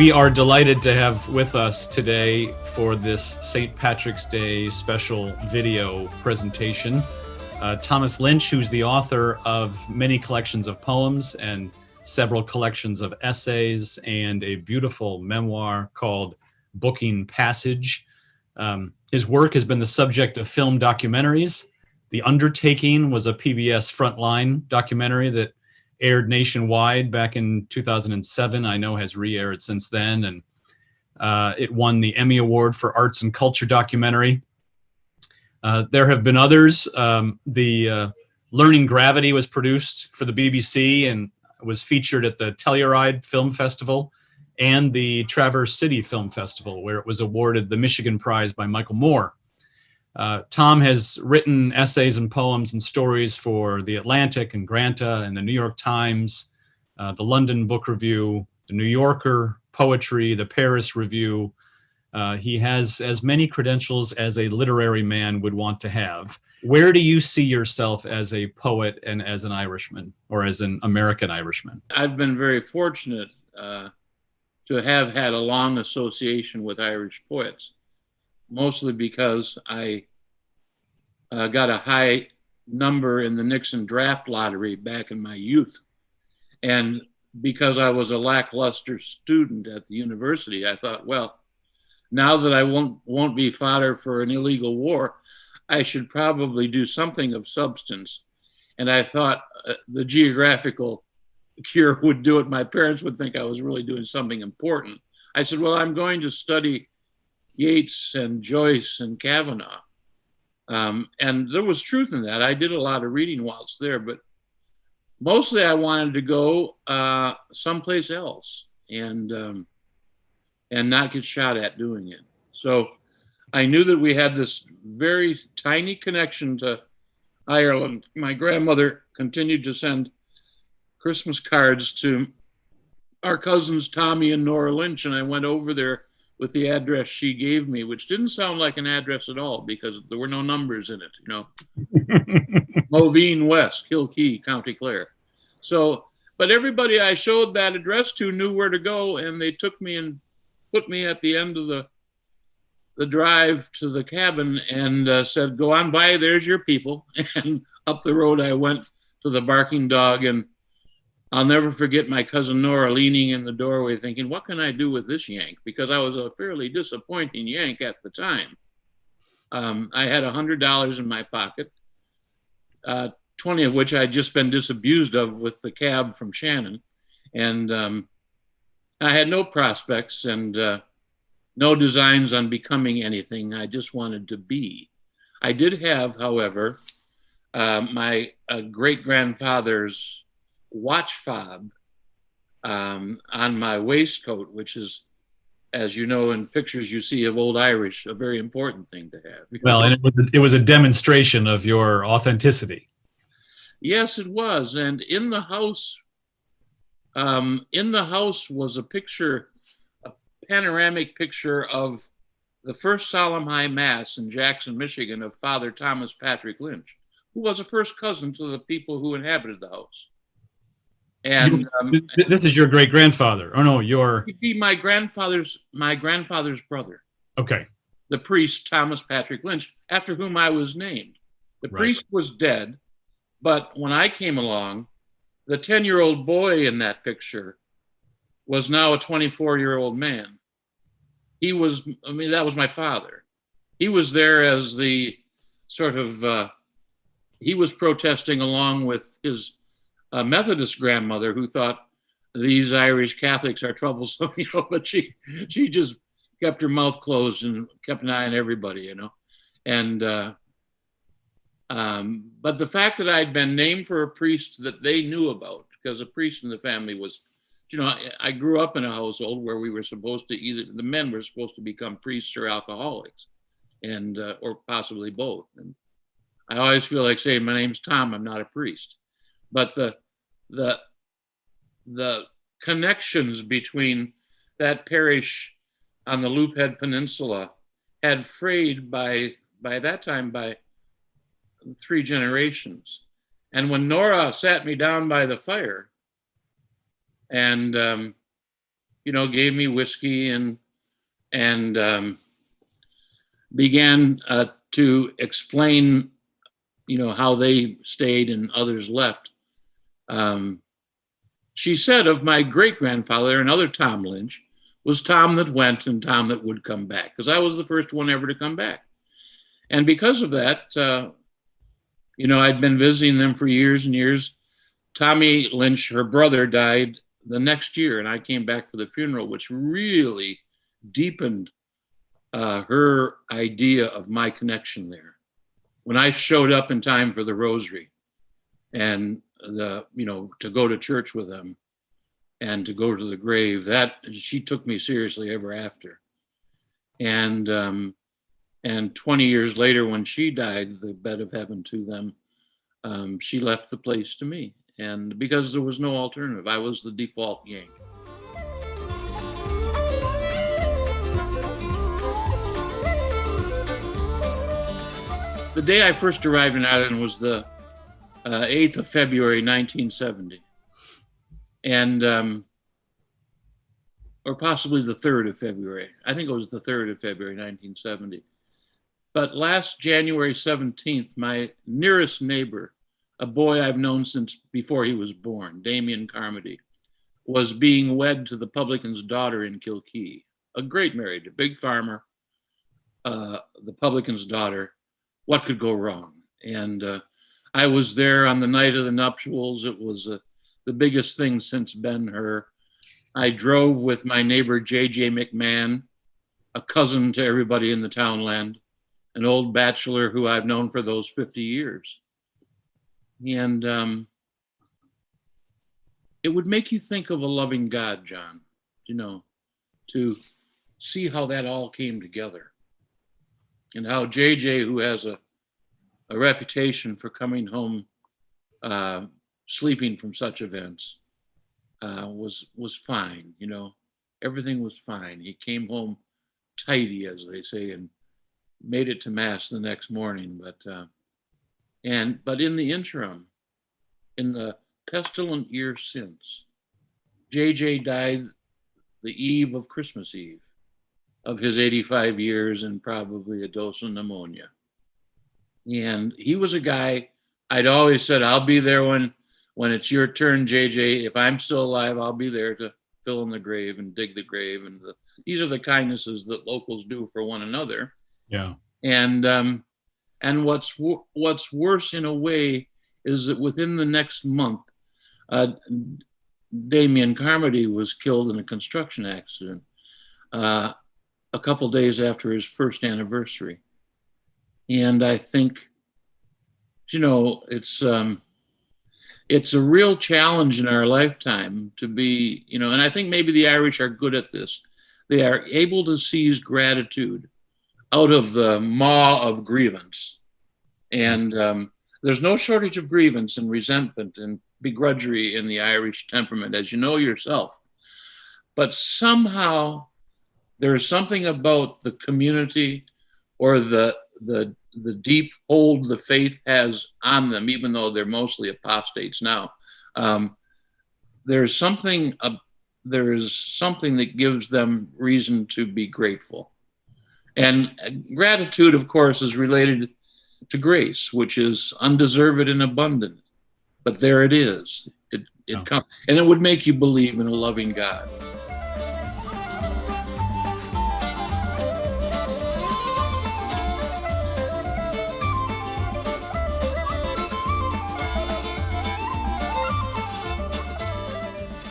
We are delighted to have with us today for this St. Patrick's Day special video presentation, Thomas Lynch, who's the author of many collections of poems and several collections of essays and a beautiful memoir called Booking Passage. His work has been the subject of film documentaries. The Undertaking was a PBS Frontline documentary that aired nationwide back in 2007. I know has re-aired since then, and it won the Emmy Award for Arts and Culture Documentary. There have been others. The Learning Gravity was produced for the BBC and was featured at the Telluride Film Festival and the Traverse City Film Festival, where it was awarded the Michigan Prize by Michael Moore. Tom has written essays and poems and stories for The Atlantic and Granta and the New York Times, the London Book Review, the New Yorker, Poetry, the Paris Review. He has as many credentials as a literary man would want to have. Where do you see yourself as a poet and as an Irishman, or as an American Irishman? I've been very fortunate to have had a long association with Irish poets, mostly because I got a high number in the Nixon draft lottery back in my youth. And because I was a lackluster student at the university, I thought, well, now that I won't be fodder for an illegal war, I should probably do something of substance. And I thought the geographical cure would do it. My parents would think I was really doing something important. I said, well, I'm going to study Yeats and Joyce and Kavanaugh. And there was truth in that. I did a lot of reading whilst there, but mostly I wanted to go someplace else and not get shot at doing it. So I knew that we had this very tiny connection to Ireland. My grandmother continued to send Christmas cards to our cousins Tommy and Nora Lynch, and I went over there with the address she gave me, which didn't sound like an address at all because there were no numbers in it, you know. Moveen West, Kilkee, County Clare. So, but everybody I showed that address to knew where to go, and they took me and put me at the end of the drive to the cabin and said, go on by, there's your people. And up the road I went to the Barking Dog, and I'll never forget my cousin Nora leaning in the doorway thinking, what can I do with this Yank? Because I was a fairly disappointing Yank at the time. I had $100 in my pocket, 20 of which I'd just been disabused of with the cab from Shannon. And I had no prospects and no designs on becoming anything. I just wanted to be. I did have, however, my great-grandfather's watch fob on my waistcoat, which is, as you know, in pictures you see of old Irish, a very important thing to have. Well, and it was a demonstration of your authenticity. Yes, it was. And in the house was a picture, a panoramic picture of the first solemn high mass in Jackson, Michigan, of Father Thomas Patrick Lynch, who was a first cousin to the people who inhabited the house. And this is your great grandfather. Oh no, he'd be my grandfather's brother. Okay. The priest Thomas Patrick Lynch, after whom I was named. The priest was dead, but when I came along, the 10-year-old boy in that picture was now a 24-year-old man. That was my father. He was there as the sort of, he was protesting along with his Methodist grandmother, who thought these Irish Catholics are troublesome, you know, but she just kept her mouth closed and kept an eye on everybody, you know. And but the fact that I'd been named for a priest that they knew about, because a priest in the family was, you know, I grew up in a household where we were supposed to the men were supposed to become priests or alcoholics, and or possibly both. And I always feel like saying, my name's Tom, I'm not a priest. But the connections between that parish on the Loophead Peninsula had frayed by that time by 3 generations. And when Nora sat me down by the fire and gave me whiskey and began to explain, how they stayed and others left. She said of my great-grandfather, another Tom Lynch, was Tom that went and Tom that would come back, because I was the first one ever to come back. And because of that, I'd been visiting them for years and years. Tommy Lynch, her brother, died the next year, and I came back for the funeral, which really deepened her idea of my connection there. When I showed up in time for the rosary and to go to church with them and to go to the grave, that she took me seriously ever after. And 20 years later, when she died, the bed of heaven to them, she left the place to me. And because there was no alternative, I was the default Yank. The day I first arrived in Ireland was the 8th of February, 1970. And, or possibly the 3rd of February. I think it was the 3rd of February, 1970. But last January 17th, my nearest neighbor, a boy I've known since before he was born, Damien Carmody, was being wed to the publican's daughter in Kilkee. A great marriage, a big farmer, the publican's daughter. What could go wrong? And I was there on the night of the nuptials. It was the biggest thing since Ben-Hur. I drove with my neighbor, J.J. McMahon, a cousin to everybody in the townland, an old bachelor who I've known for those 50 years. And it would make you think of a loving God, John, to see how that all came together. And how JJ, who has a reputation for coming home sleeping from such events, was fine, everything was fine. He came home tidy, as they say, and made it to Mass the next morning. But in the interim, in the pestilent year since, JJ died the eve of Christmas Eve of his 85 years and probably a dose of pneumonia. And he was a guy, I'd always said, I'll be there when it's your turn, JJ. If I'm still alive, I'll be there to fill in the grave and dig the grave. And these are the kindnesses that locals do for one another. Yeah. And what's worse in a way is that within the next month, Damien Carmody was killed in a construction accident a couple days after his first anniversary. And I think, it's a real challenge in our lifetime to be, and I think maybe the Irish are good at this. They are able to seize gratitude out of the maw of grievance. And there's no shortage of grievance and resentment and begrudgery in the Irish temperament, as you know yourself. But somehow there is something about the community or the deep hold the faith has on them, even though they're mostly apostates now. There is something that gives them reason to be grateful. And gratitude, of course, is related to grace, which is undeserved and abundant. But there it is. It comes, and it would make you believe in a loving God.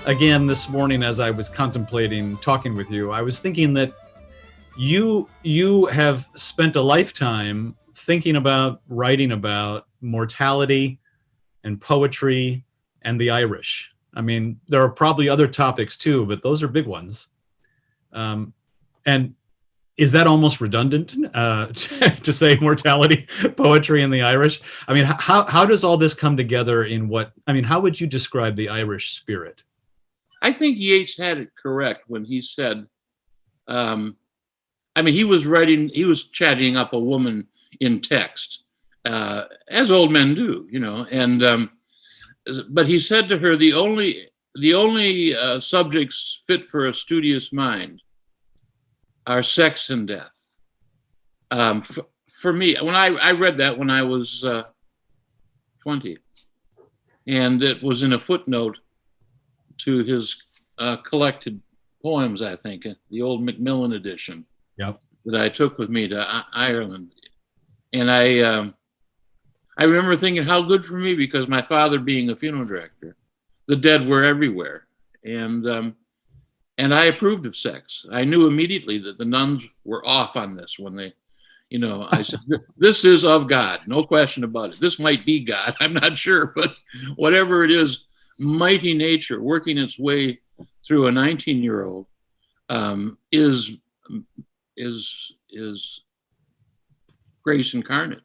Again, this morning, as I was contemplating talking with you, I was thinking that you have spent a lifetime thinking about, writing about mortality and poetry and the Irish. I mean, there are probably other topics too, but those are big ones. And is that almost redundant to say mortality, poetry, and the Irish? I mean, how does all this come together how would you describe the Irish spirit? I think Yeats had it correct when he said, he was chatting up a woman in text, as old men do, and but he said to her, the the only subjects fit for a studious mind are sex and death. For me, when I read that when I was 20, and it was in a footnote to his collected poems, I think, the old Macmillan edition. Yep. That I took with me to Ireland. And I remember thinking how good for me, because my father being a funeral director, the dead were everywhere. And I approved of sex. I knew immediately that the nuns were off on this when they, I said, this is of God, no question about it. This might be God, I'm not sure, but whatever it is, mighty nature working its way through a 19-year-old is grace incarnate,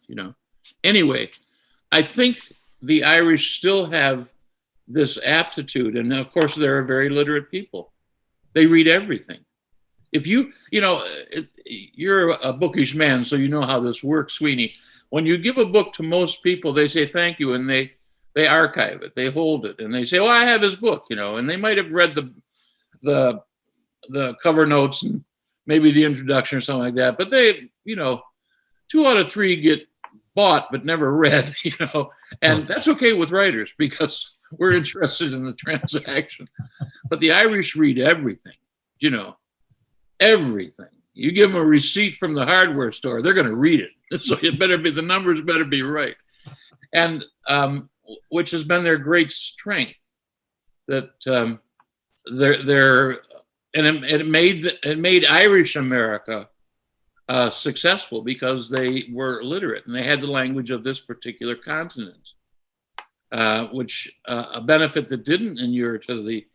Anyway, I think the Irish still have this aptitude, and of course they're very literate people. They read everything. If you're a bookish man, so you know how this works, Sweeney. When you give a book to most people, they say thank you, and they archive it, they hold it, and they say, "Oh, I have his book," and they might have read the cover notes and maybe the introduction or something like that, but they, 2 out of 3 get bought but never read, and that's okay with writers because we're interested in the transaction. But the Irish read everything, everything. You give them a receipt from the hardware store, they're going to read it. So the numbers better be right. And which has been their great strength, that it made Irish America successful because they were literate and they had the language of this particular continent, which a benefit that didn't inure to the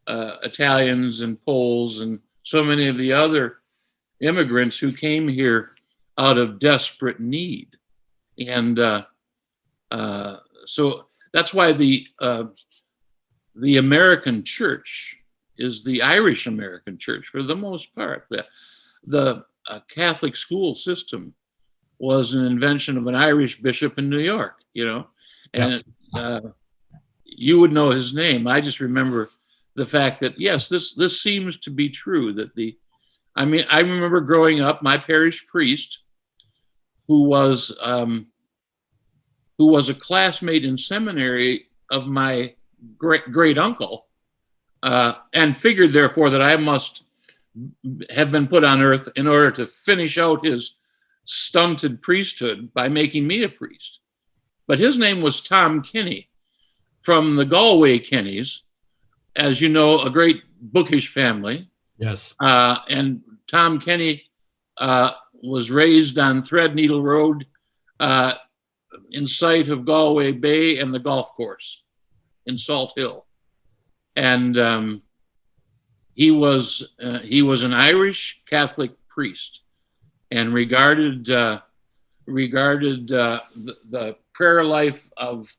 Italians and Poles and so many of the other immigrants who came here out of desperate need. And so that's why the American church is the Irish American church for the most part. The Catholic school system was an invention of an Irish bishop in New York, and you would know his name. I just remember the fact that, yes, this seems to be true, that I remember growing up, my parish priest, who was a classmate in seminary of my great uncle, and figured therefore that I must have been put on earth in order to finish out his stunted priesthood by making me a priest. But his name was Tom Kinney, from the Galway Kenneys, as you know, a great bookish family. Yes. And Tom Kinney was raised on Threadneedle Road in sight of Galway Bay and the golf course in Salt Hill. And he was an Irish Catholic priest and regarded the prayer life of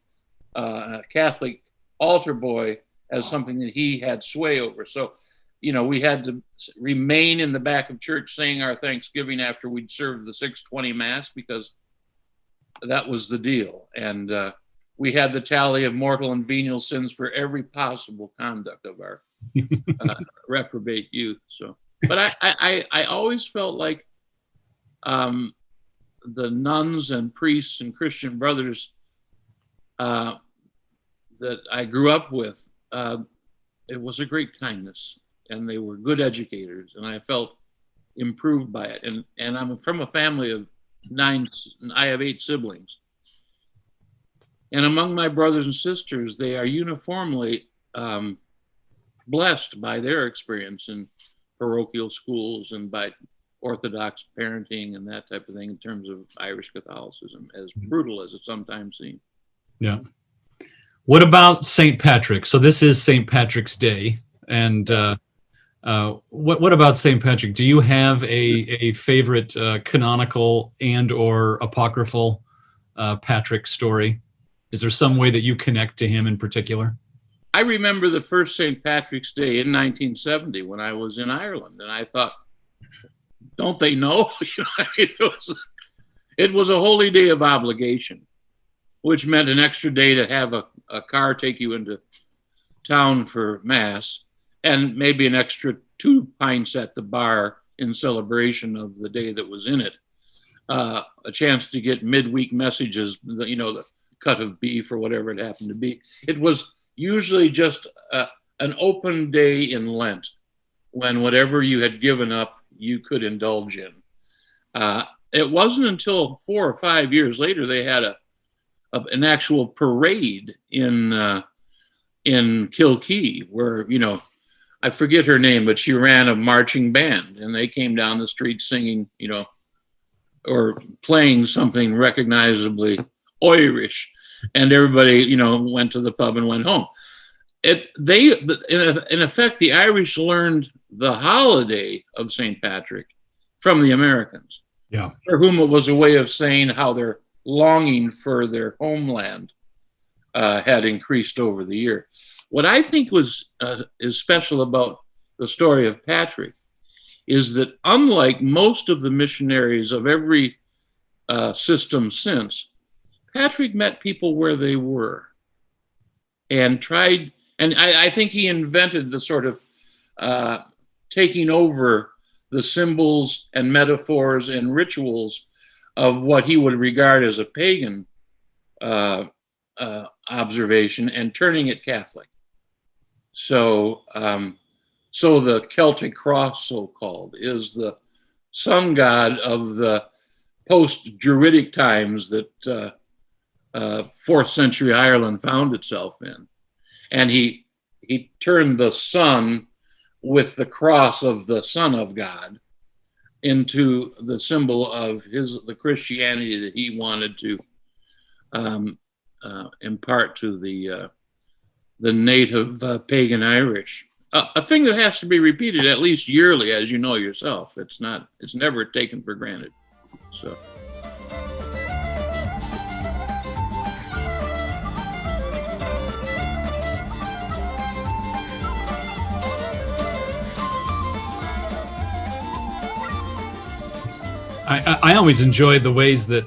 a Catholic altar boy as something that he had sway over. So, we had to remain in the back of church saying our Thanksgiving after we'd served the 6:20 Mass, because that was the deal. And we had the tally of mortal and venial sins for every possible conduct of our reprobate youth. So, but I always felt like the nuns and priests and Christian brothers that I grew up with, it was a great kindness, and they were good educators, and I felt improved by it. And I'm from a family of 9. I have 8 siblings, and among my brothers and sisters, they are uniformly blessed by their experience in parochial schools and by Orthodox parenting and that type of thing in terms of Irish Catholicism, as brutal as it sometimes seems. Yeah. What about St. Patrick? So this is St. Patrick's Day, and what about St. Patrick? Do you have a favorite canonical and or apocryphal Patrick story? Is there some way that you connect to him in particular? I remember the first St. Patrick's Day in 1970 when I was in Ireland, and I thought, don't they know? It was a holy day of obligation, which meant an extra day to have a car take you into town for Mass, and maybe an extra 2 pints at the bar in celebration of the day that was in it. A chance to get midweek messages, the cut of beef or whatever it happened to be. It was usually just an open day in Lent when whatever you had given up, you could indulge in. It wasn't until 4 or 5 years later they had an actual parade in Kilkee where, I forget her name, but she ran a marching band, and they came down the street singing, or playing something recognizably Irish, and everybody, went to the pub and went home. In effect, the Irish learned the holiday of St. Patrick from the Americans, for whom it was a way of saying how their longing for their homeland had increased over the year. What I think is special about the story of Patrick is that, unlike most of the missionaries of every system since, Patrick met people where they were and tried, and I think he invented the sort of taking over the symbols and metaphors and rituals of what he would regard as a pagan observation and turning it Catholic. So the Celtic cross, so-called, is the sun god of the post-Druidic times that 4th century Ireland found itself in. And he turned the sun with the cross of the Son of God into the symbol of the Christianity that he wanted to impart to the native pagan Irish. A thing that has to be repeated at least yearly, as you know yourself. It's never taken for granted. So. I always enjoyed the ways that,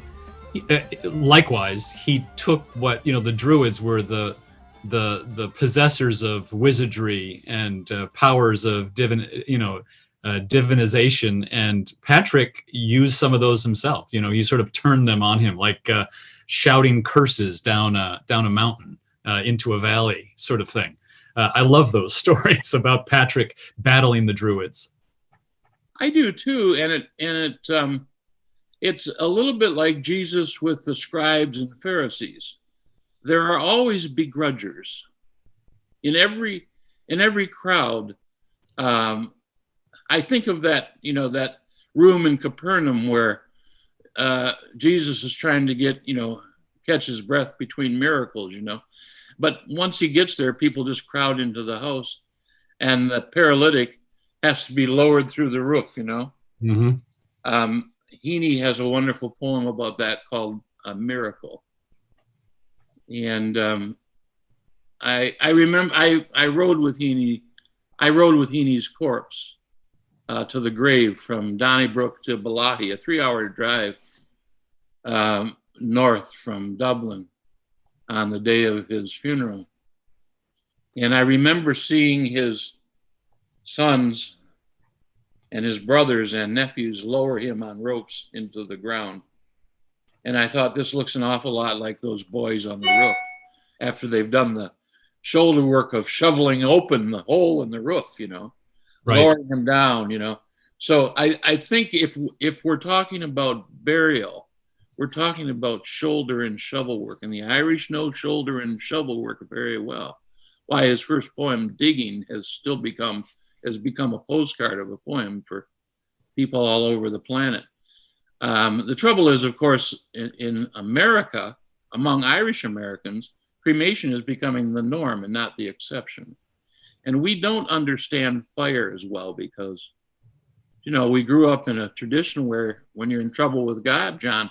likewise, he took what, the Druids were the possessors of wizardry and powers of divinization, and Patrick used some of those himself. He sort of turned them on him, like shouting curses down a mountain into a valley, sort of thing. I love those stories about Patrick battling the Druids. I do too, and it's a little bit like Jesus with the scribes and Pharisees. There are always begrudgers in every crowd. I think of that, that room in Capernaum where Jesus is trying to get, catch his breath between miracles, But once he gets there, people just crowd into the house, and the paralytic has to be lowered through the roof, Mm-hmm. Heaney has a wonderful poem about that called A Miracle. And I remember I rode with Heaney. I rode with Heaney's corpse to the grave from Donnybrook to Balahi, a 3-hour drive north from Dublin on the day of his funeral. And I remember seeing his sons and his brothers and nephews lower him on ropes into the ground. And I thought, this looks an awful lot like those boys on the roof after they've done the shoulder work of shoveling open the hole in the roof, Right. Lowering him down, So I think if we're talking about burial, we're talking about shoulder and shovel work, and the Irish know shoulder and shovel work very well. Why his first poem, Digging, has become a postcard of a poem for people all over the planet. The trouble is, of course, in America, among Irish Americans, cremation is becoming the norm and not the exception. And we don't understand fire as well because, we grew up in a tradition where when you're in trouble with God, John,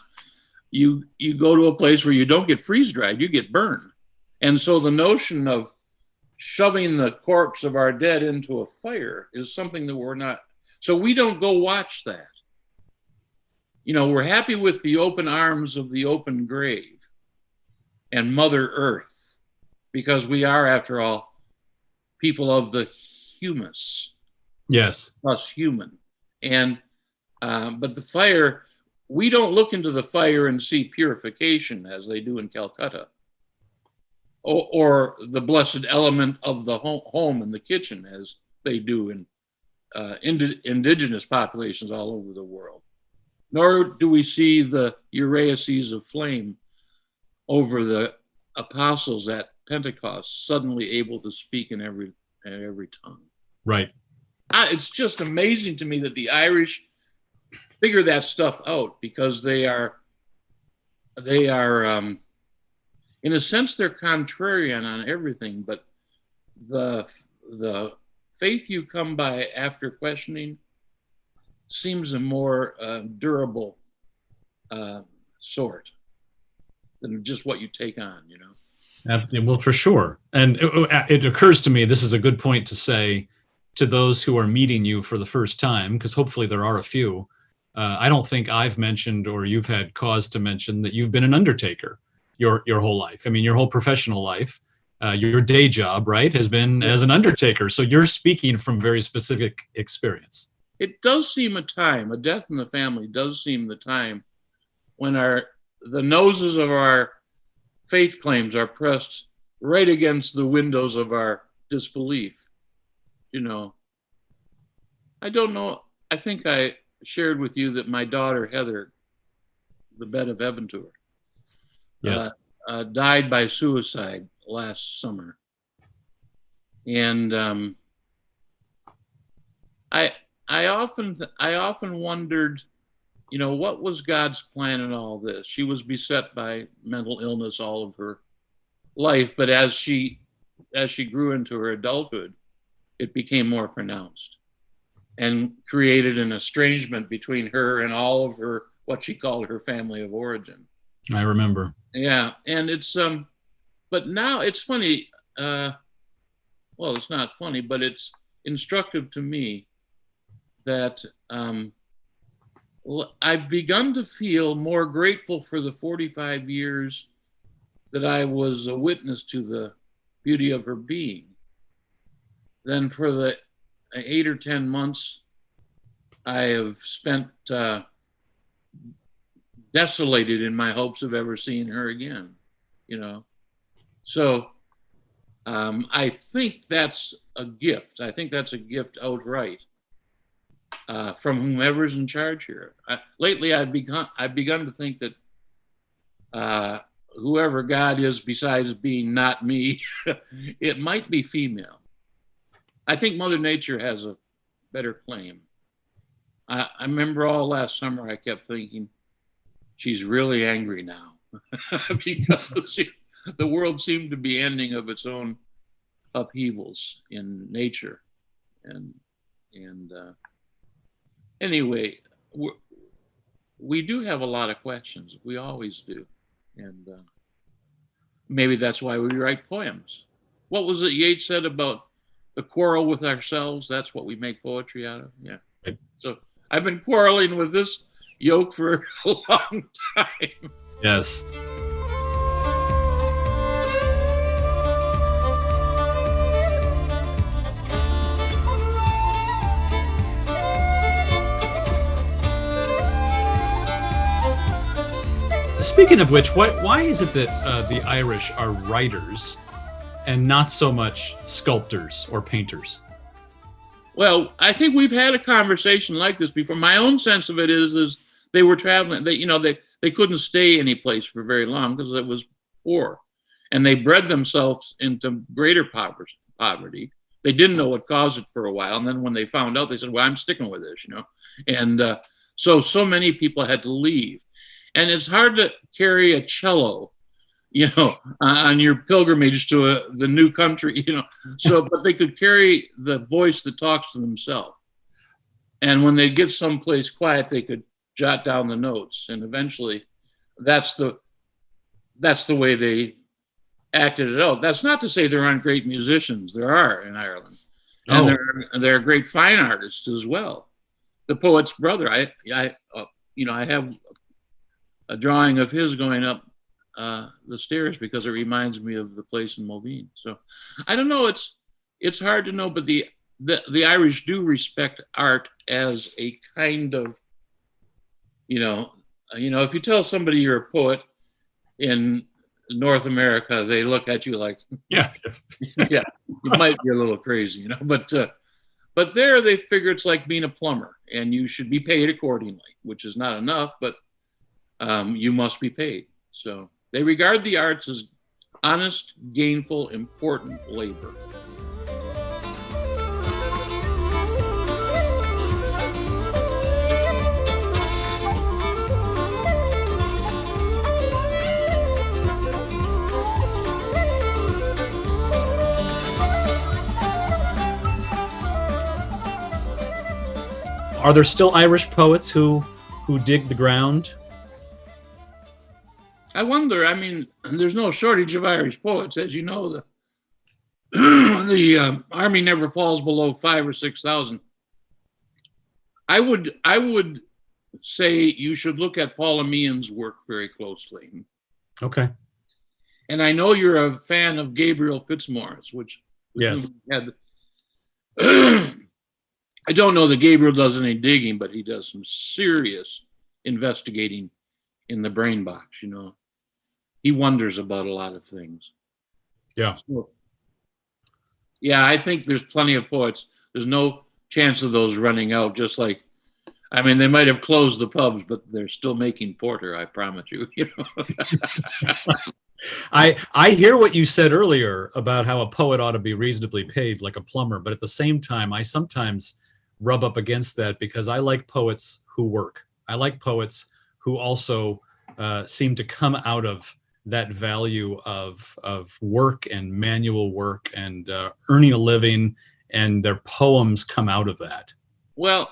you go to a place where you don't get freeze dried, you get burned. And so the notion of shoving the corpse of our dead into a fire is something that we're not. So we don't go watch that. We're happy with the open arms of the open grave and Mother Earth, because we are, after all, people of the humus, Yes. plus human. And but the fire, we don't look into the fire and see purification as they do in Calcutta, or the blessed element of the home and the kitchen as they do in indigenous populations all over the world. Nor do we see the uraeses of flame over the apostles at Pentecost, suddenly able to speak in every tongue. Right. It's just amazing to me that the Irish figure that stuff out, because they are in a sense, they're contrarian on everything, but the faith you come by after questioning seems a more durable sort than just what you take on, you know? Well, for sure. And it occurs to me, this is a good point to say to those who are meeting you for the first time, because hopefully there are a few. I don't think I've mentioned, or you've had cause to mention, that you've been an undertaker your whole life. I mean, your whole professional life, your day job, right, has been as an undertaker. So you're speaking from very specific experience. It does seem a death in the family does seem the time when the noses of our faith claims are pressed right against the windows of our disbelief. You know, I don't know. I think I shared with you that my daughter, Heather, the bed of heaven to her, yes, died by suicide last summer. And I often wondered, you know, what was God's plan in all this? She was beset by mental illness all of her life, but as she grew into her adulthood, it became more pronounced and created an estrangement between her and all of her, what she called her family of origin. I remember. Yeah, and it's but now it's funny. Well, it's not funny, but it's instructive to me that I've begun to feel more grateful for the 45 years that I was a witness to the beauty of her being than for the 8 or 10 months I have spent desolated in my hopes of ever seeing her again, you know. So I think that's a gift. I think that's a gift outright from whomever's in charge here. Lately, I've begun to think that whoever God is, besides being not me, it might be female. I think Mother Nature has a better claim. I remember all last summer I kept thinking, she's really angry now because the world seemed to be ending of its own upheavals in nature. And anyway, we do have a lot of questions. We always do. And maybe that's why we write poems. What was it Yeats said about the quarrel with ourselves? That's what we make poetry out of. Yeah. So I've been quarreling with this yoke for a long time. Yes. Speaking of which, why is it that the Irish are writers and not so much sculptors or painters? Well, I think we've had a conversation like this before. My own sense of it is they were traveling. They couldn't stay any place for very long because it was poor, and they bred themselves into greater poverty. They didn't know what caused it for a while, and then when they found out, they said, "Well, I'm sticking with this," you know. And so many people had to leave, and it's hard to carry a cello, you know, on your pilgrimage to the new country, you know. So, but they could carry the voice that talks to themselves. And when they get someplace quiet, they could jot down the notes. And eventually that's the way they acted it out. That's not to say there aren't great musicians. There are in Ireland. And there are great fine artists as well. The poet's brother, I have a drawing of his going up the stairs because it reminds me of the place in Moveen. So I don't know. it's hard to know, but the Irish do respect art as a kind of, if you tell somebody you're a poet in North America, they look at you like, Yeah. yeah, you might be a little crazy, but there they figure it's like being a plumber, and you should be paid accordingly, which is not enough, but you must be paid. So they regard the arts as honest, gainful, important labor. Are there still Irish poets who dig the ground? I wonder. I mean, there's no shortage of Irish poets, as you know. The army never falls below 5,000 or 6,000. I would say you should look at Paula Meehan's work very closely. Okay. And I know you're a fan of Gabriel Fitzmaurice, which Yes. had. I don't know that Gabriel does any digging, but he does some serious investigating in the brain box. He wonders about a lot of things. Yeah. So, yeah, I think there's plenty of poets. There's no chance of those running out. Just like, I mean, they might have closed the pubs, but they're still making porter. I promise you. I hear what you said earlier about how a poet ought to be reasonably paid like a plumber, but at the same time, I sometimes rub up against that because I like poets who work. I like poets who also seem to come out of that value of work and manual work and earning a living, and their poems come out of that. Well,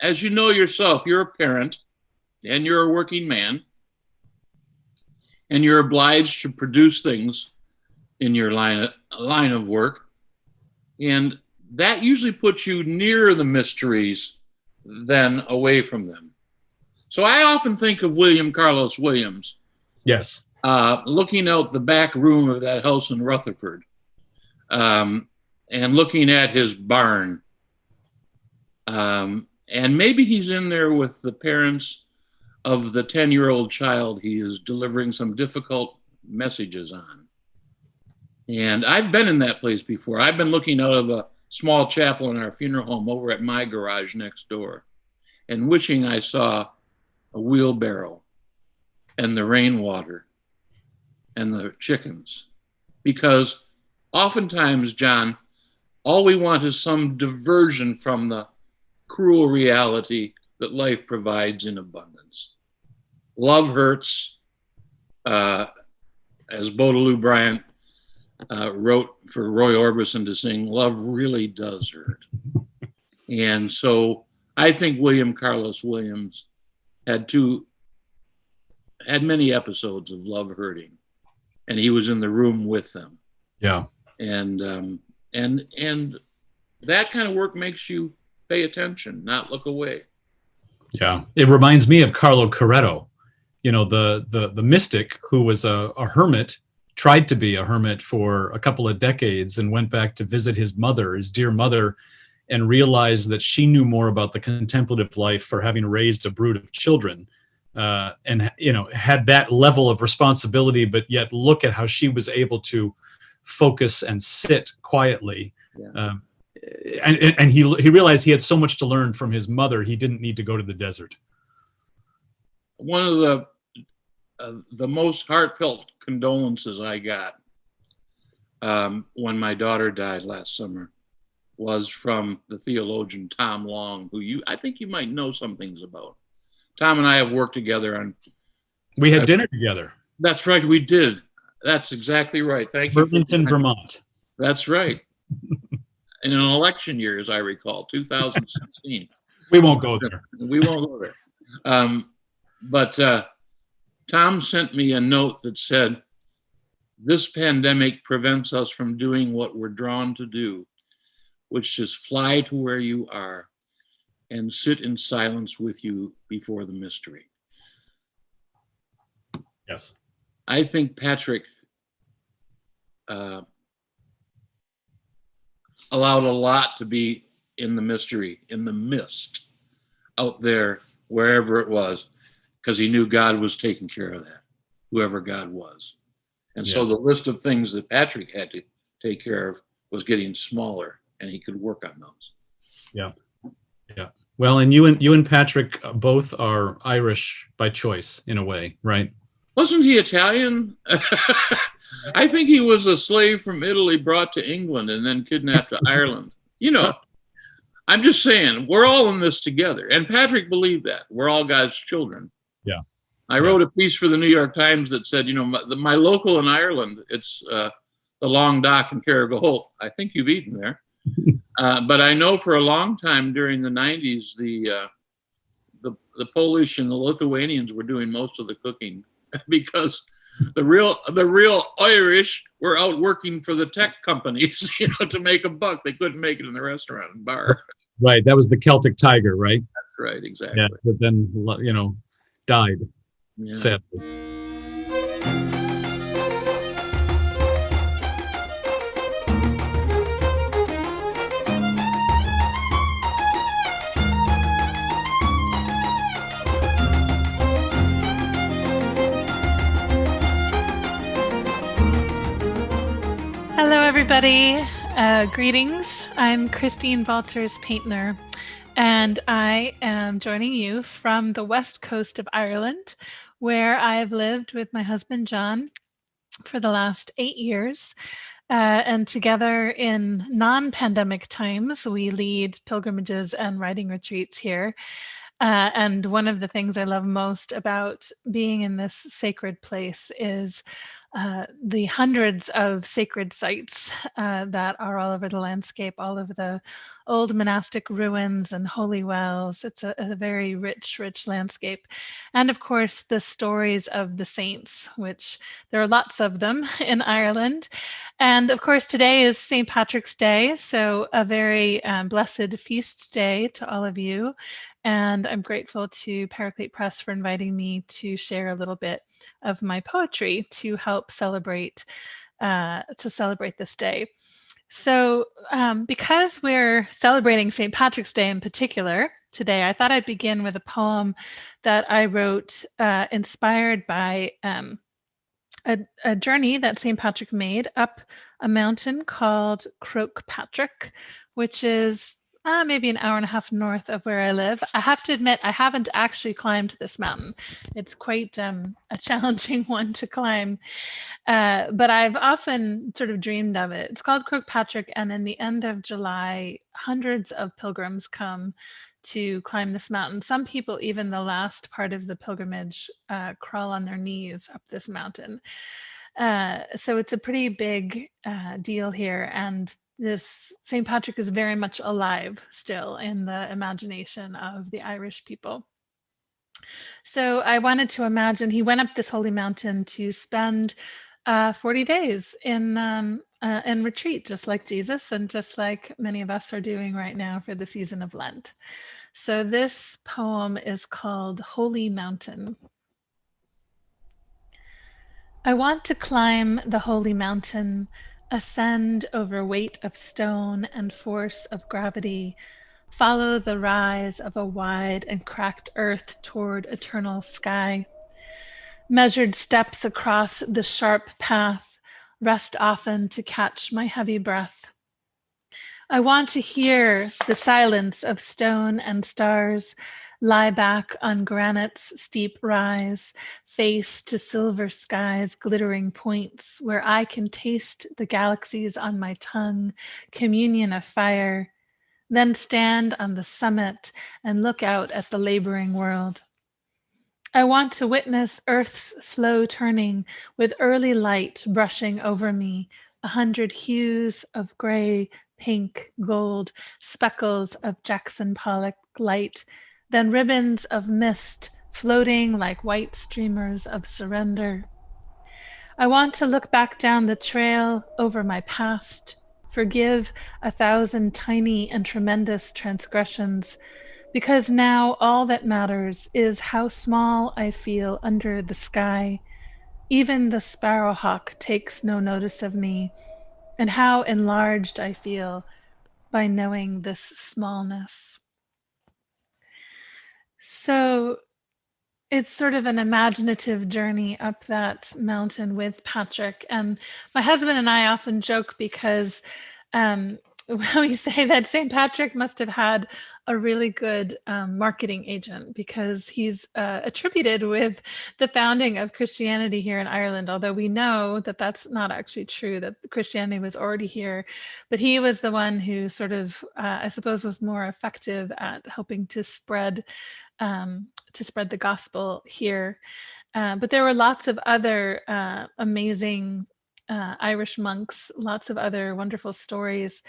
as you know yourself, you're a parent and you're a working man, and you're obliged to produce things in your line of work. And that usually puts you nearer the mysteries than away from them. So I often think of William Carlos Williams. Yes. Looking out the back room of that house in Rutherford, and looking at his barn. And maybe he's in there with the parents of the 10-year-old child he is delivering some difficult messages on. And I've been in that place before. I've been looking out of a small chapel in our funeral home over at my garage next door and wishing I saw a wheelbarrow and the rainwater and the chickens. Because oftentimes, John, all we want is some diversion from the cruel reality that life provides in abundance. Love hurts, as Baudelaire Bryant wrote for Roy Orbison to sing, love really does hurt. And so I think William Carlos Williams had many episodes of love hurting, and he was in the room with them. Yeah. And that kind of work makes you pay attention, not look away. Yeah. It reminds me of Carlo Corretto, the mystic who was a hermit, tried to be a hermit for a couple of decades and went back to visit his dear mother, and realized that she knew more about the contemplative life for having raised a brood of children, and had that level of responsibility, but yet look at how she was able to focus and sit quietly. Yeah. And he realized he had so much to learn from his mother. He didn't need to go to the desert. One of the most heartfelt condolences I got when my daughter died last summer was from the theologian Tom Long, who I think you might know some things about. Tom and I have worked together on. We had dinner together. That's right, we did. That's exactly right. Thank you. Burlington, Vermont. That's right. In an election year, as I recall, 2016. We won't go there. We won't go there. But Tom sent me a note that said, this pandemic prevents us from doing what we're drawn to do, which is fly to where you are and sit in silence with you before the mystery. Yes. I think Patrick allowed a lot to be in the mystery, in the mist, out there, wherever it was, because he knew God was taking care of that, whoever God was. And so the list of things that Patrick had to take care of was getting smaller, and he could work on those. Yeah. Yeah. Well, and you and Patrick both are Irish by choice in a way, right? Wasn't he Italian? I think he was a slave from Italy brought to England and then kidnapped to Ireland. You know, I'm just saying, we're all in this together. And Patrick believed that. We're all God's children. Yeah. I wrote a piece for the New York Times that said, you know, my local in Ireland, it's the Long Dock in Carrigaholt. I think you've eaten there. But I know for a long time during the 90s, the Polish and the Lithuanians were doing most of the cooking because the real Irish were out working for the tech companies, you know, to make a buck. They couldn't make it in the restaurant and bar. Right. That was the Celtic tiger, right? That's right. Exactly. Yeah. But then, you know, died. Yeah. Sadly. Hello, everybody. Greetings. I'm Christine Walters Paintner, and I am joining you from the west coast of Ireland, where I have lived with my husband, John, for the last 8 years. And together in non-pandemic times, we lead pilgrimages and writing retreats here. And one of the things I love most about being in this sacred place is the hundreds of sacred sites that are all over the landscape, all over the old monastic ruins and holy wells. It's a very rich, rich landscape. And of course, the stories of the saints, which there are lots of them in Ireland. And of course, today is St. Patrick's Day, so a very blessed feast day to all of you. And I'm grateful to Paraclete Press for inviting me to share a little bit of my poetry to help celebrate this day. So because we're celebrating St. Patrick's Day in particular today, I thought I'd begin with a poem that I wrote inspired by a journey that St. Patrick made up a mountain called Croagh Patrick, which is maybe an hour and a half north of where I live. I have to admit, I haven't actually climbed this mountain. It's quite a challenging one to climb, but I've often sort of dreamed of it. It's called Croagh Patrick, and in the end of July, hundreds of pilgrims come to climb this mountain. Some people, even the last part of the pilgrimage, crawl on their knees up this mountain. So it's a pretty big deal here, and this St. Patrick is very much alive still in the imagination of the Irish people. So I wanted to imagine he went up this holy mountain to spend 40 days in retreat, just like Jesus and just like many of us are doing right now for the season of Lent. So this poem is called Holy Mountain. I want to climb the holy mountain, ascend over weight of stone and force of gravity, follow the rise of a wide and cracked earth toward eternal sky. Measured steps across the sharp path, rest often to catch my heavy breath. I want to hear the silence of stone and stars, lie back on granite's steep rise, face to silver skies, glittering points, where I can taste the galaxies on my tongue, communion of fire, then stand on the summit and look out at the laboring world. I want to witness Earth's slow turning with early light brushing over me, 100 hues of gray, pink, gold, speckles of Jackson Pollock light, then ribbons of mist floating like white streamers of surrender. I want to look back down the trail over my past, forgive 1,000 tiny and tremendous transgressions, because now all that matters is how small I feel under the sky. Even the sparrowhawk takes no notice of me, and how enlarged I feel, by knowing this smallness. So it's sort of an imaginative journey up that mountain with Patrick. And my husband and I often joke because we say that St. Patrick must have had a really good marketing agent, because he's attributed with the founding of Christianity here in Ireland, although we know that that's not actually true, that Christianity was already here. But he was the one who sort of, I suppose, was more effective at helping to spread the gospel here. But there were lots of other amazing Irish monks, lots of other wonderful stories.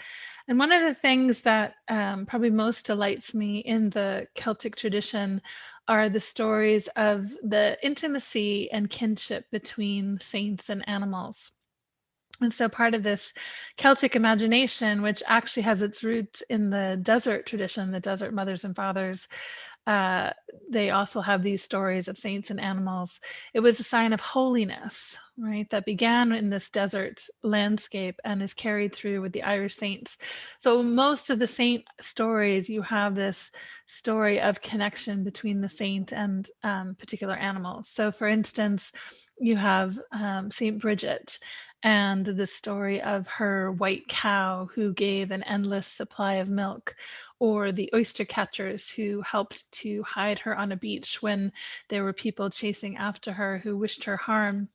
And one of the things that probably most delights me in the Celtic tradition are the stories of the intimacy and kinship between saints and animals. And so part of this Celtic imagination, which actually has its roots in the desert tradition, the desert mothers and fathers, they also have these stories of saints and animals. It was a sign of holiness, right, that began in this desert landscape and is carried through with the Irish saints. So most of the saint stories, you have this story of connection between the saint and particular animals. So for instance, you have Saint Bridget and the story of her white cow who gave an endless supply of milk, or the oyster catchers who helped to hide her on a beach when there were people chasing after her who wished her harm.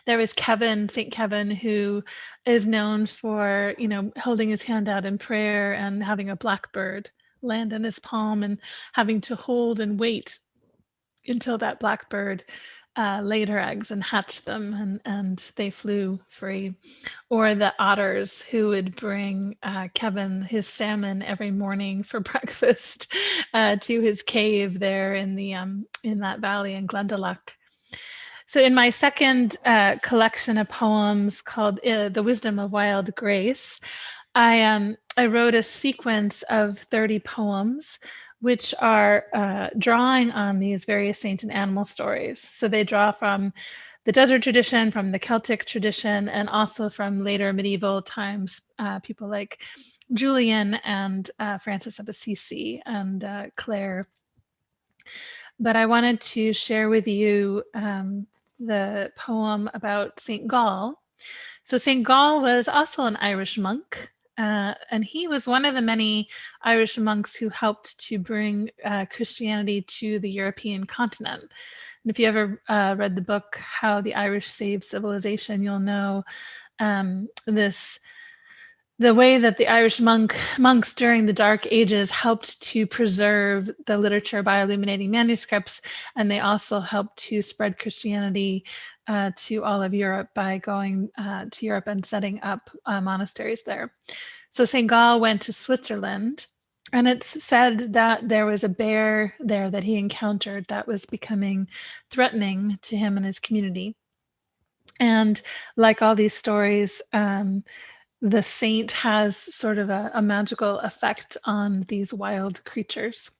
There was Kevin, St. Kevin, who is known for, holding his hand out in prayer and having a blackbird land in his palm and having to hold and wait until that blackbird laid her eggs and hatched them, and they flew free. Or the otters who would bring Kevin his salmon every morning for breakfast to his cave there in that valley in Glendalough. So in my second collection of poems called The Wisdom of Wild Grace, I wrote a sequence of 30 poems which are drawing on these various saint and animal stories. So they draw from the desert tradition, from the Celtic tradition, and also from later medieval times, people like Julian and Francis of Assisi and Clare. But I wanted to share with you the poem about St. Gall. So St. Gall was also an Irish monk. And he was one of the many Irish monks who helped to bring Christianity to the European continent. And if you ever read the book, How the Irish Saved Civilization, you'll know the way that the Irish monks during the Dark Ages helped to preserve the literature by illuminating manuscripts, and they also helped to spread Christianity to all of Europe by going to Europe and setting up monasteries there. So St. Gall went to Switzerland, and it's said that there was a bear there that he encountered that was becoming threatening to him and his community. And like all these stories, the saint has sort of a magical effect on these wild creatures.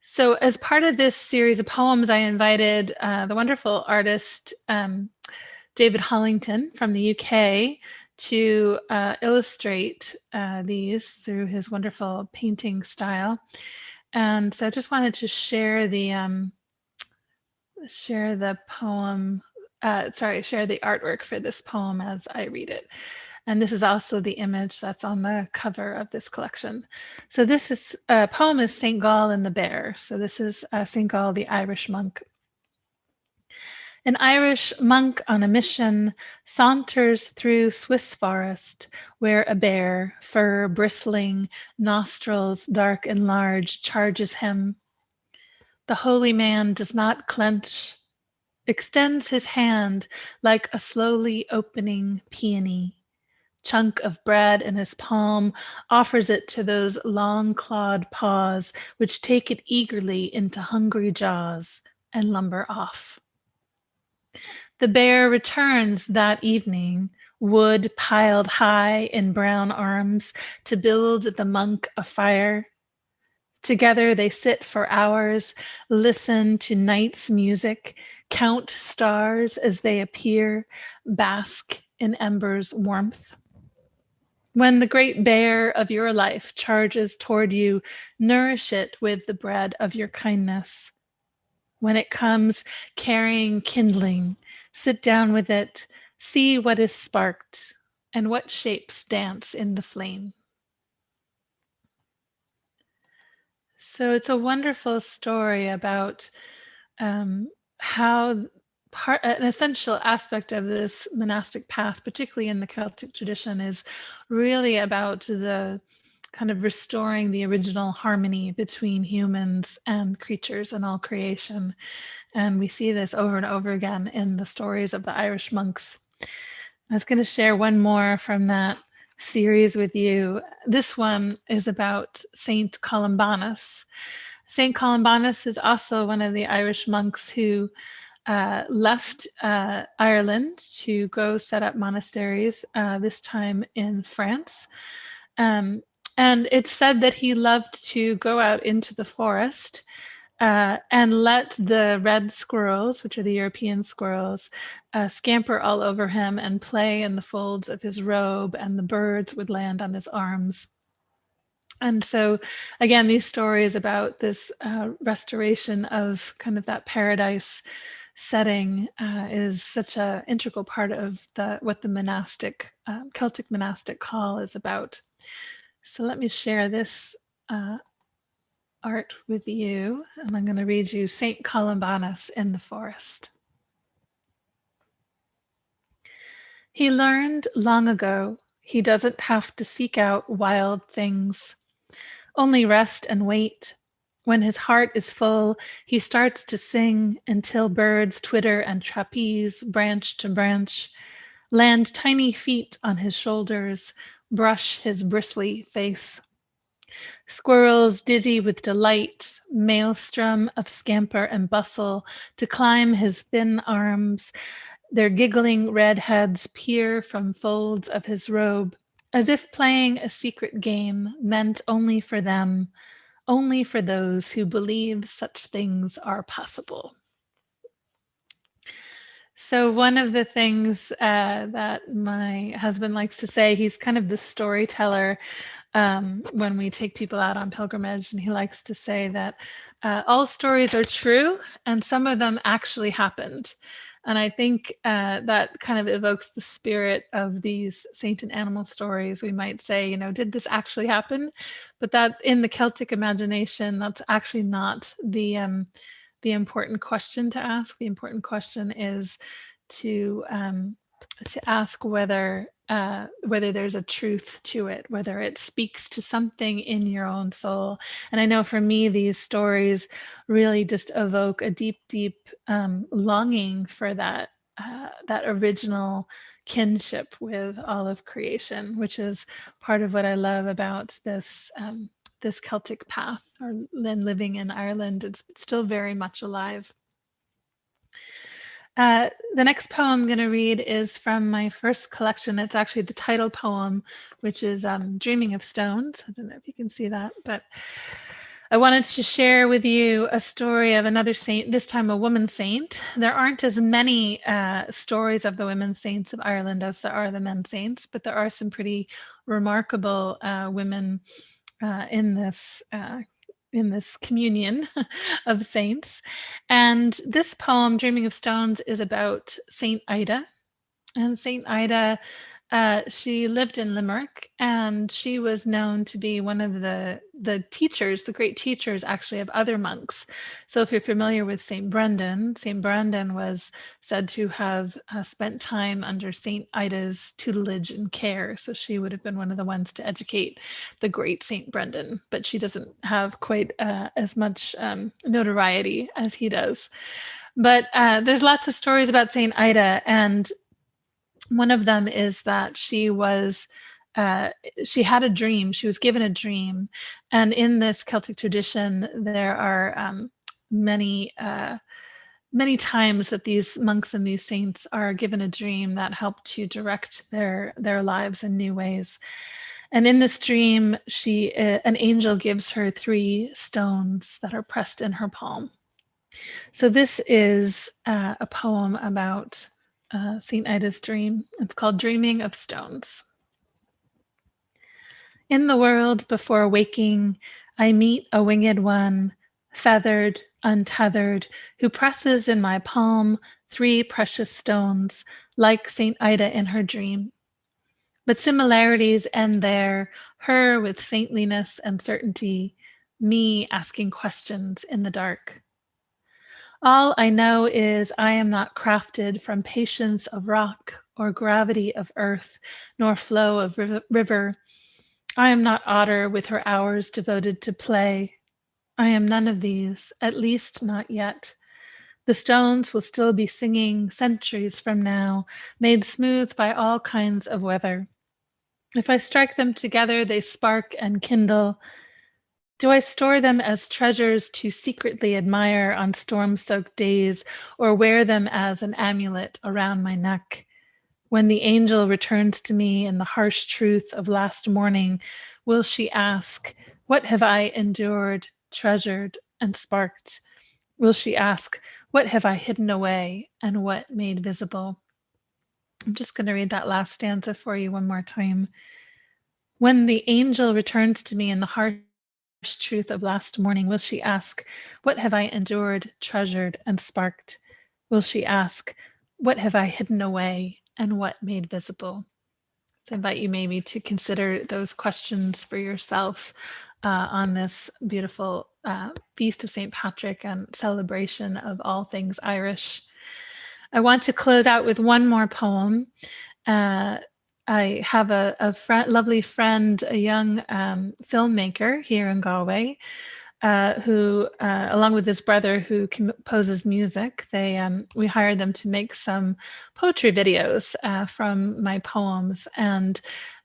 So as part of this series of poems, I invited the wonderful artist David Hollington from the UK to illustrate these through his wonderful painting style. And so I just wanted to share the poem, share the artwork for this poem as I read it. And this is also the image that's on the cover of this collection. So this poem is St. Gall and the Bear. So this is St. Gall, the Irish monk. An Irish monk on a mission saunters through Swiss forest, where a bear, fur bristling, nostrils dark and large, charges him. The holy man does not clench, extends his hand like a slowly opening peony. Chunk of bread in his palm, offers it to those long-clawed paws which take it eagerly into hungry jaws and lumber off. The bear returns that evening, wood piled high in brown arms to build the monk a fire. Together they sit for hours, listen to night's music, count stars as they appear, bask in embers' warmth. When the great bear of your life charges toward you, nourish it with the bread of your kindness. When it comes carrying kindling, sit down with it, see what is sparked and what shapes dance in the flame. So it's a wonderful story about how an essential aspect of this monastic path, particularly in the Celtic tradition, is really about the kind of restoring the original harmony between humans and creatures and all creation. And we see this over and over again in the stories of the Irish monks. I was going to share one more from that series with you. This one is about Saint Columbonis. Saint Columbonis is also one of the Irish monks who left Ireland to go set up monasteries, this time in France. And it's said that he loved to go out into the forest and let the red squirrels, which are the European squirrels, scamper all over him and play in the folds of his robe, and the birds would land on his arms. And so, again, these stories about this restoration of kind of that paradise setting is such an integral part of what the monastic, Celtic monastic call is about. So let me share this art with you, and I'm going to read you Saint Columbanus in the Forest. He learned long ago he doesn't have to seek out wild things, only rest and wait. When his heart is full, he starts to sing until birds twitter and trapeze branch to branch, land tiny feet on his shoulders, brush his bristly face. Squirrels dizzy with delight, maelstrom of scamper and bustle to climb his thin arms. Their giggling red heads peer from folds of his robe, as if playing a secret game meant only for them, only for those who believe such things are possible. So one of the things that my husband likes to say, he's kind of the storyteller when we take people out on pilgrimage, and he likes to say that all stories are true and some of them actually happened. And I think that kind of evokes the spirit of these saint and animal stories. We might say, you know, did this actually happen? But that in the Celtic imagination, that's actually not the important question to ask. The important question is to ask whether there's a truth to it, whether it speaks to something in your own soul. And I know for me, these stories really just evoke a deep, deep longing for that original kinship with all of creation, which is part of what I love about this Celtic path, or then living in Ireland. It's still very much alive. The next poem I'm going to read is from my first collection. It's actually the title poem, which is Dreaming of Stones. I don't know if you can see that, but I wanted to share with you a story of another saint, this time a woman saint. There aren't as many stories of the women saints of Ireland as there are the men saints, but there are some pretty remarkable women in this communion of saints. And this poem, Dreaming of Stones, is about Saint Ida. And Saint Ida, she lived in Limerick, and she was known to be one of the teachers, the great teachers actually of other monks. So if you're familiar with Saint Brendan was said to have spent time under Saint Ida's tutelage and care. So she would have been one of the ones to educate the great Saint Brendan, but she doesn't have quite as much notoriety as he does. But there's lots of stories about Saint Ida, and one of them is that she had a dream. She was given a dream, and in this Celtic tradition, there are many times that these monks and these saints are given a dream that help to direct their lives in new ways. And in this dream, an angel gives her 3 stones that are pressed in her palm. So this is a poem about Saint Ida's dream. It's called Dreaming of Stones. In the world before waking, I meet a winged one, feathered, untethered, who presses in my palm 3 precious stones, like Saint Ida in her dream. But similarities end there, her with saintliness and certainty, me asking questions in the dark. All I know is I am not crafted from patience of rock or gravity of earth, nor flow of river. I am not otter with her hours devoted to play. I am none of these, at least not yet. The stones will still be singing centuries from now, made smooth by all kinds of weather. If I strike them together, they spark and kindle. Do I store them as treasures to secretly admire on storm-soaked days, or wear them as an amulet around my neck? When the angel returns to me in the harsh truth of last morning, will she ask, what have I endured, treasured, and sparked? Will she ask, what have I hidden away and what made visible? I'm just going to read that last stanza for you one more time. When the angel returns to me in the harsh truth of last morning, will she ask, what have I endured, treasured, and sparked? Will she ask, what have I hidden away and what made visible? So I invite you maybe to consider those questions for yourself on this beautiful feast of St. Patrick and celebration of all things Irish. I want to close out with one more poem. I have a lovely friend, a young filmmaker here in Galway, who, along with his brother who composes music, we hired them to make some poetry videos from my poems. And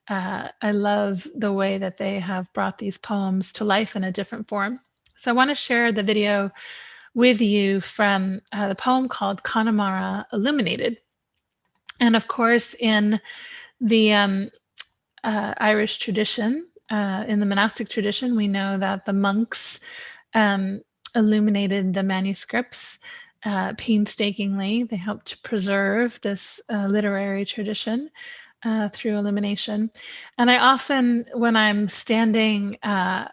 I love the way that they have brought these poems to life in a different form. So I want to share the video with you from the poem called Connemara Illuminated. And of course, in the Irish tradition, in the monastic tradition, we know that the monks illuminated the manuscripts painstakingly. They helped to preserve this literary tradition through illumination. And I often, when I'm standing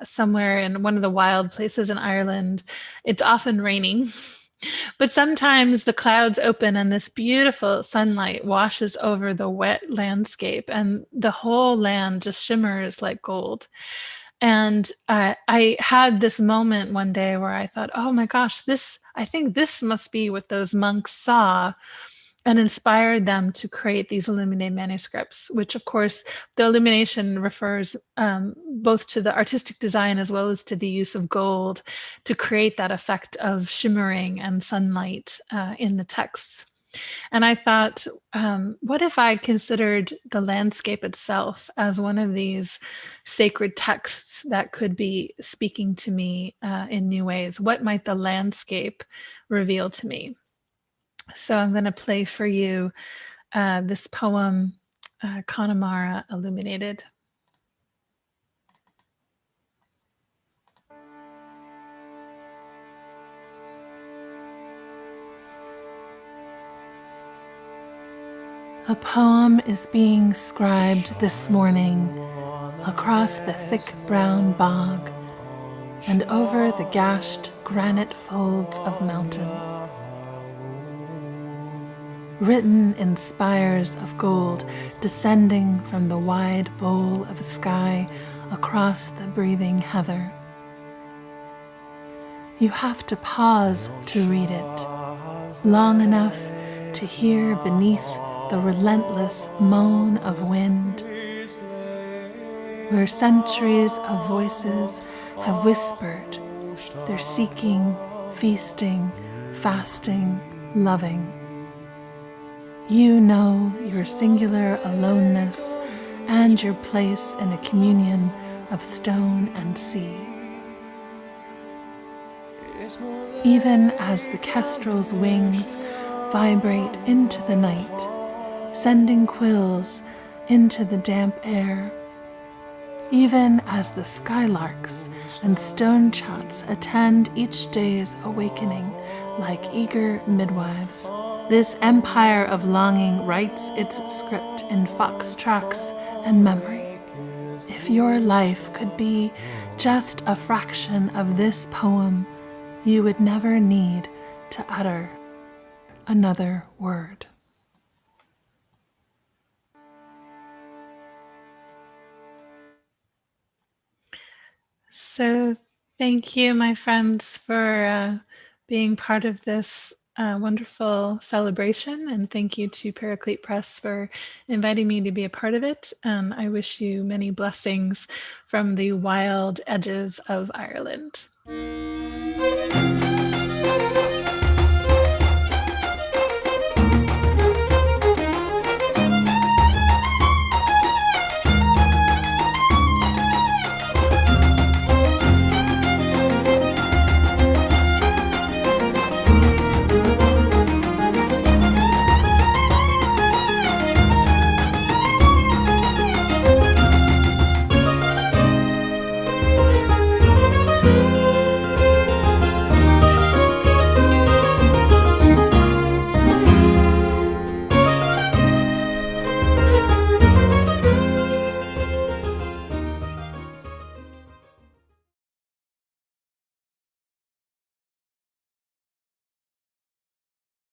somewhere in one of the wild places in Ireland, it's often raining. But sometimes the clouds open and this beautiful sunlight washes over the wet landscape and the whole land just shimmers like gold. And I had this moment one day where I thought, oh my gosh, I think this must be what those monks saw and inspired them to create these illuminated manuscripts, which of course the illumination refers both to the artistic design as well as to the use of gold to create that effect of shimmering and sunlight in the texts. And I thought, what if I considered the landscape itself as one of these sacred texts that could be speaking to me in new ways? What might the landscape reveal to me? So I'm going to play for you this poem, Connemara Illuminated. A poem is being scribed this morning across the thick brown bog and over the gashed granite folds of mountain. Written in spires of gold descending from the wide bowl of sky across the breathing heather. You have to pause to read it, long enough to hear beneath the relentless moan of wind, where centuries of voices have whispered their seeking, feasting, fasting, loving. You know your singular aloneness and your place in a communion of stone and sea. Even as the kestrel's wings vibrate into the night, sending quills into the damp air, even as the skylarks and stonechats attend each day's awakening like eager midwives, this empire of longing writes its script in fox tracks and memory. If your life could be just a fraction of this poem, you would never need to utter another word. So thank you, my friends, for being part of this wonderful celebration. And thank you to Paraclete Press for inviting me to be a part of it. And I wish you many blessings from the wild edges of Ireland.